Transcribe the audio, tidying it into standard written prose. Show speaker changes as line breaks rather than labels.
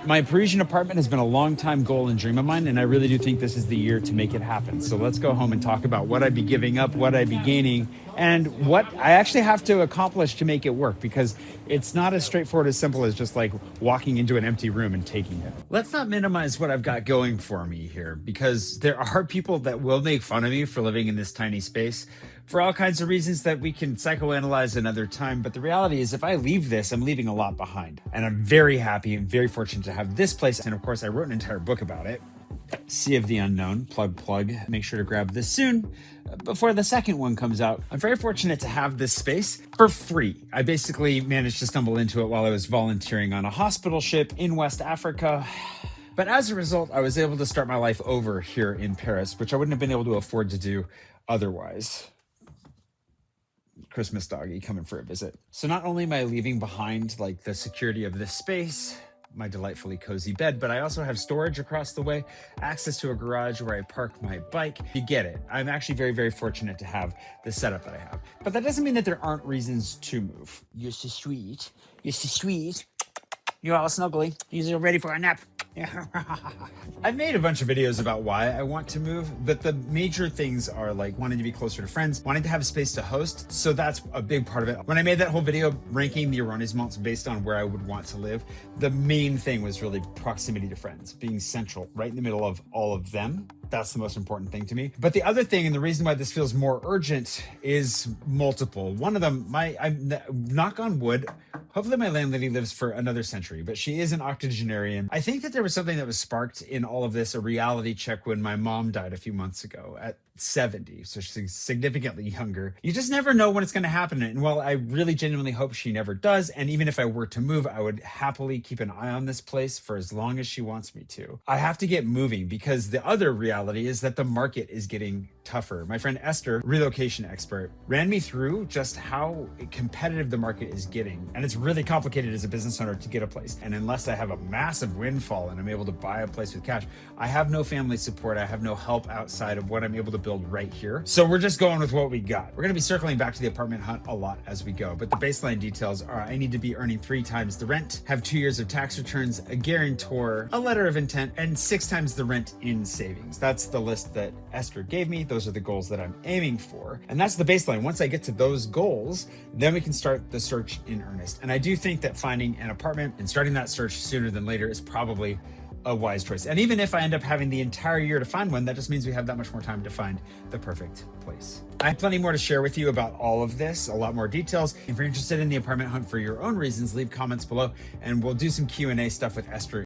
My Parisian apartment has been a long time goal and dream of mine, and I really do think this is the year to make it happen. So let's go home and talk about what I'd be giving up, what I'd be gaining, and what I actually have to accomplish to make it work, because it's not as straightforward as simple as just like walking into an empty room and taking it. Let's not minimize what I've got going for me here, because there are people that will make fun of me for living in this tiny space for all kinds of reasons that we can psychoanalyze another time. But the reality is, if I leave this, I'm leaving a lot behind. And I'm very happy and very fortunate to have this place. And of course, I wrote an entire book about it. Sea of the Unknown, plug. Make sure to grab this soon before the second one comes out. I'm very fortunate to have this space for free. I basically managed to stumble into it while I was volunteering on a hospital ship in West Africa. But as a result, I was able to start my life over here in Paris, which I wouldn't have been able to afford to do otherwise. Christmas doggy coming for a visit. So not only am I leaving behind like the security of this space, my delightfully cozy bed, but I also have storage across the way, access to a garage where I park my bike. You get it. I'm actually very, very fortunate to have the setup that I have. But that doesn't mean that there aren't reasons to move. You're so sweet. You're so sweet. You're all snuggly. You're ready for a nap. I've made a bunch of videos about why I want to move, but the major things are like wanting to be closer to friends, wanting to have a space to host. So that's a big part of it. When I made that whole video ranking the arrondissements based on where I would want to live, the main thing was really proximity to friends, being central, right in the middle of all of them. That's the most important thing to me. But the other thing, and the reason why this feels more urgent, is multiple. One of them, I'm knock on wood, hopefully my landlady lives for another century, but she is an octogenarian. I think that there was something that was sparked in all of this, a reality check, when my mom died a few months ago at 70, so she's significantly younger. You just never know when it's going to happen. And while I really genuinely hope she never does, and even if I were to move, I would happily keep an eye on this place for as long as she wants me to. I have to get moving, because the other reality is that the market is getting tougher. My friend Esther, relocation expert, ran me through just how competitive the market is getting. And it's really complicated as a business owner to get a place. And unless I have a massive windfall and I'm able to buy a place with cash, I have no family support. I have no help outside of what I'm able to build right here. So we're just going with what we got. We're going to be circling back to the apartment hunt a lot as we go, but the baseline details are I need to be earning 3 times the rent, have 2 years of tax returns, a guarantor, a letter of intent, and 6 times the rent in savings. That's the list that Esther gave me. Those are the goals that I'm aiming for. And that's the baseline. Once I get to those goals, then we can start the search in earnest. And I do think that finding an apartment and starting that search sooner than later is probably a wise choice. And even if I end up having the entire year to find one, that just means we have that much more time to find the perfect place. I have plenty more to share with you about all of this, a lot more details. If you're interested in the apartment hunt for your own reasons, leave comments below and we'll do some Q&A stuff with Esther